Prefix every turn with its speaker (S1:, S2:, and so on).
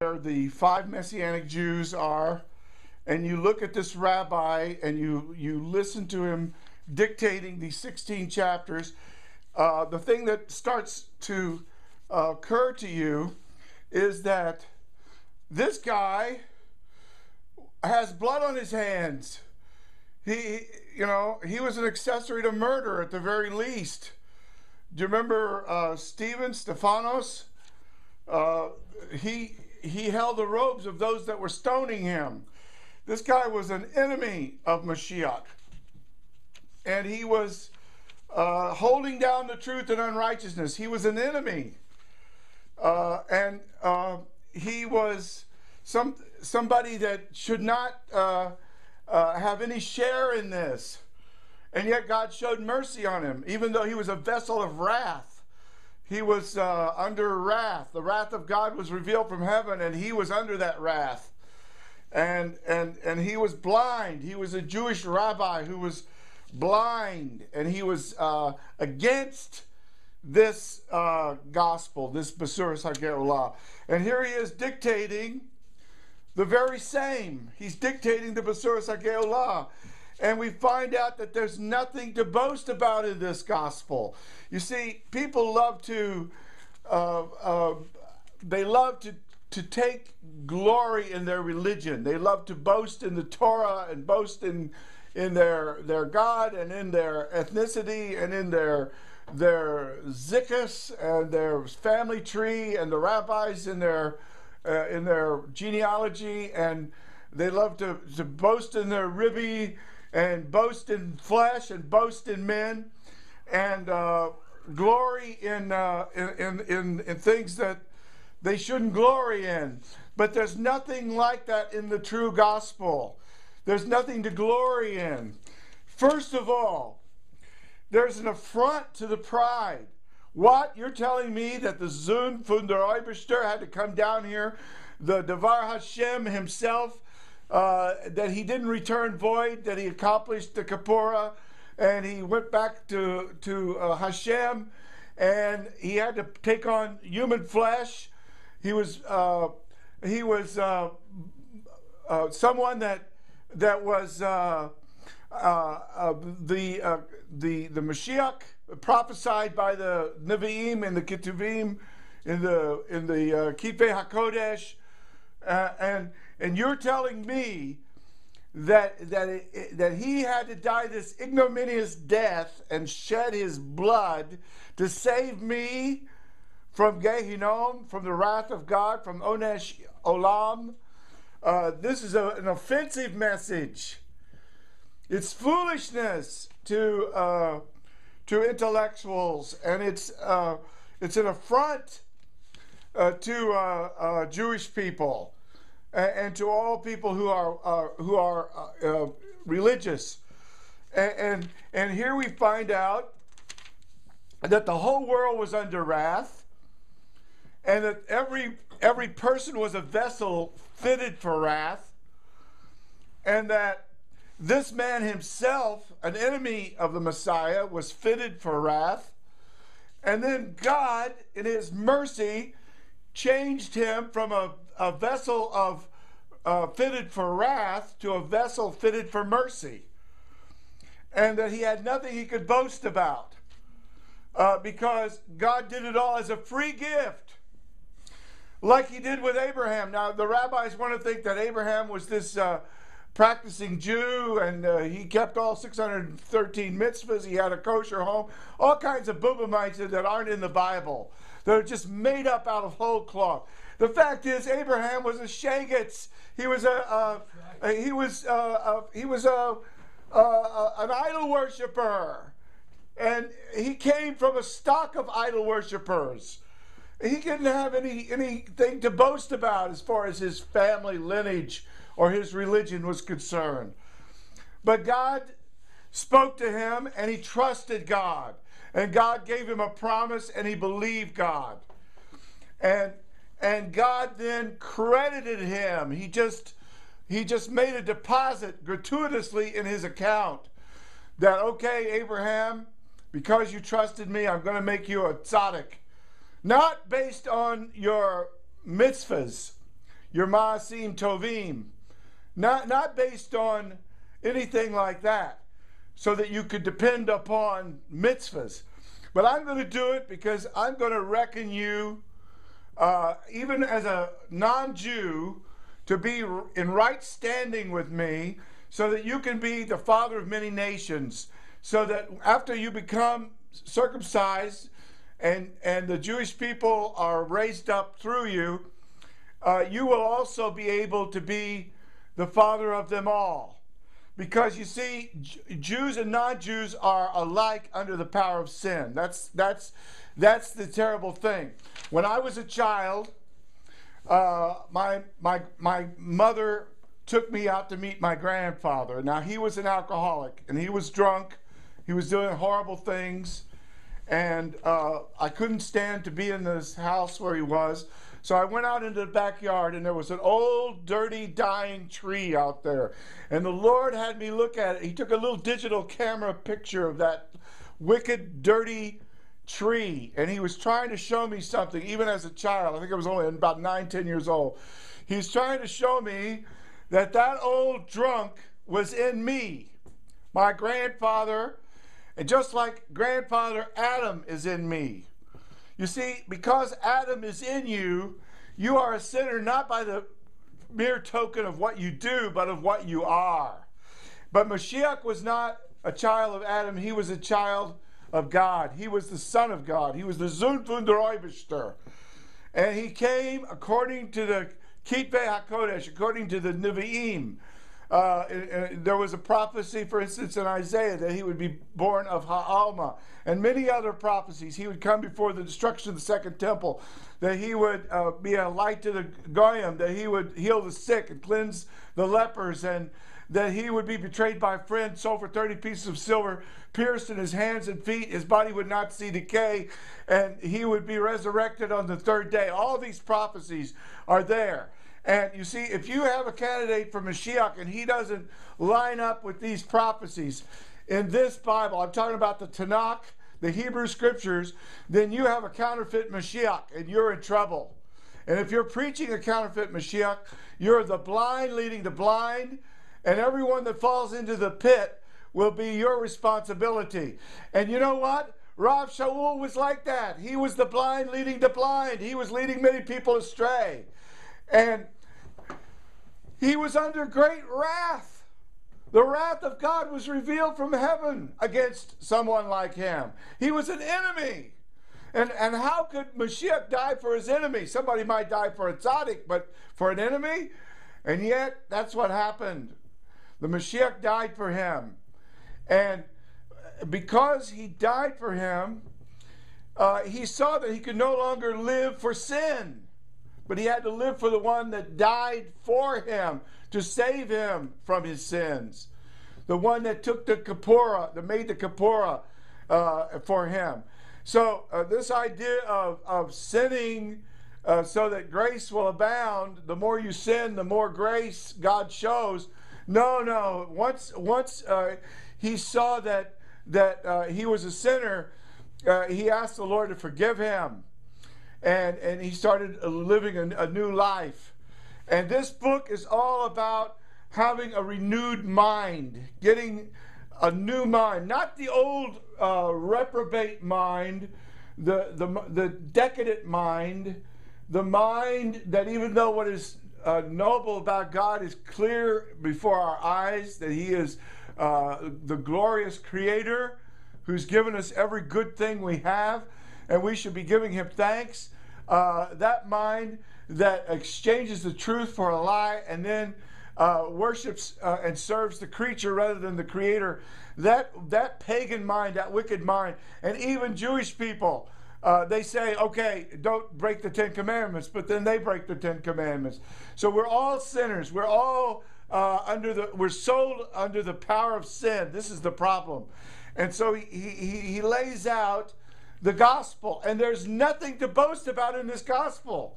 S1: where the 5 Messianic Jews are, and you look at this rabbi and you listen to him dictating these 16 chapters, the thing that starts to occur to you is that this guy has blood on his hands. He was an accessory to murder at the very least. Do you remember Stephanos? He held the robes of those that were stoning him. This guy was an enemy of Mashiach, and he was holding down the truth and unrighteousness. He was an enemy, and he was somebody that should not have any share in this. And yet God showed mercy on him, even though he was a vessel of wrath. He was under wrath. The wrath of God was revealed from heaven, and he was under that wrath. And he was blind. He was a Jewish rabbi who was blind, and he was against this gospel, this Besuras Hageulah. And here he is dictating the very same. He's dictating the Besuras Hageulah. And we find out that there's nothing to boast about in this gospel. You see, people love to, to take glory in their religion. They love to boast in the Torah and boast in their God and in their ethnicity and in their zikas and their family tree and the rabbis in their genealogy, and they love to boast in their ribbi and boast in flesh and boast in men and glory in things that they shouldn't glory in. But there's nothing like that in the true gospel. There's nothing to glory in. First of all, there's an affront to the pride. What? You're telling me that the Zun von der Oberster had to come down here, the Devar Hashem himself, that he didn't return void, that he accomplished the Kapora, and he went back to Hashem, and he had to take on human flesh. He was someone that was the Mashiach prophesied by the Nevi'im and the Ketuvim in the Kifei HaKodesh, and you're telling me that he had to die this ignominious death and shed his blood to save me from Gehinnom, from the wrath of God, from Onesh Olam. This is an offensive message. It's foolishness to intellectuals, and it's an affront to Jewish people and to all people who are religious. And here we find out that the whole world was under wrath, and that every person was a vessel fitted for wrath, and that this man himself, an enemy of the Messiah, was fitted for wrath. And then God, in his mercy, changed him from a vessel of fitted for wrath to a vessel fitted for mercy. And that he had nothing he could boast about, because God did it all as a free gift, like he did with Abraham. Now, the rabbis want to think that Abraham was this practicing Jew, and he kept all 613 mitzvahs. He had a kosher home. All kinds of bubamites that aren't in the Bible. They're just made up out of whole cloth. The fact is, Abraham was a shagets. He was an idol worshiper, and he came from a stock of idol worshipers. He didn't have anything to boast about as far as his family lineage or his religion was concerned. But God spoke to him, and he trusted God. And God gave him a promise, and he believed God. And God then credited him. He just made a deposit gratuitously in his account that, okay, Abraham, because you trusted me, I'm going to make you a tzaddik. Not based on your mitzvahs, your Ma'asim Tovim. Not based on anything like that, so that you could depend upon mitzvahs. But I'm going to do it because I'm going to reckon you, even as a non-Jew, to be in right standing with me, so that you can be the father of many nations, so that after you become circumcised and the Jewish people are raised up through you, you will also be able to be the father of them all. Because you see, Jews and non-Jews are alike under the power of sin. That's the terrible thing. When I was a child, my mother took me out to meet my grandfather. Now, he was an alcoholic, and he was drunk. He was doing horrible things, and I couldn't stand to be in this house where he was. So I went out into the backyard, and there was an old, dirty, dying tree out there. And the Lord had me look at it. He took a little digital camera picture of that wicked, dirty tree, and he was trying to show me something, even as a child. I think I was only about 9, 10 years old. He's trying to show me that that old drunk was in me, my grandfather, and just like grandfather Adam is in me. You see, because Adam is in you, you are a sinner not by the mere token of what you do, but of what you are. But Mashiach was not a child of Adam. He was a child of God. He was the Son of God. He was the Sohn von der Eibishter. And he came according to the Kitvei HaKodesh, according to the Nevi'im. There was a prophecy, for instance, in Isaiah, that he would be born of Ha'alma, and many other prophecies. He would come before the destruction of the second temple, that he would be a light to the Goyim, that he would heal the sick and cleanse the lepers, and that he would be betrayed by a friend, sold for 30 pieces of silver, pierced in his hands and feet, his body would not see decay, and he would be resurrected on the third day. All these prophecies are there. And you see, if you have a candidate for Mashiach and he doesn't line up with these prophecies in this Bible, I'm talking about the Tanakh, the Hebrew Scriptures, then you have a counterfeit Mashiach and you're in trouble. And if you're preaching a counterfeit Mashiach, you're the blind leading the blind, and everyone that falls into the pit will be your responsibility. And you know what? Rav Shaul was like that. He was the blind leading the blind. He was leading many people astray. And he was under great wrath. The wrath of God was revealed from heaven against someone like him. He was an enemy. And how could Mashiach die for his enemy? Somebody might die for a tzaddik, but for an enemy? And yet, that's what happened. The Mashiach died for him. And because he died for him, he saw that he could no longer live for sin. But he had to live for the one that died for him to save him from his sins. The one that took the kapora, that made the kapora for him. So this idea of sinning so that grace will abound, the more you sin, the more grace God shows. No. Once he saw that he was a sinner, he asked the Lord to forgive him. And he started living a new life. And this book is all about having a renewed mind, getting a new mind, not the old reprobate mind, the decadent mind, the mind that even though what is noble about God is clear before our eyes, that he is the glorious creator who's given us every good thing we have, and we should be giving him thanks. That mind that exchanges the truth for a lie and then worships and serves the creature rather than the creator, that pagan mind, that wicked mind, and even Jewish people, they say, okay, don't break the 10 Commandments, but then they break the 10 Commandments. So we're all sinners. We're all we're sold under the power of sin. This is the problem. And so he lays out the gospel, and there's nothing to boast about in this gospel.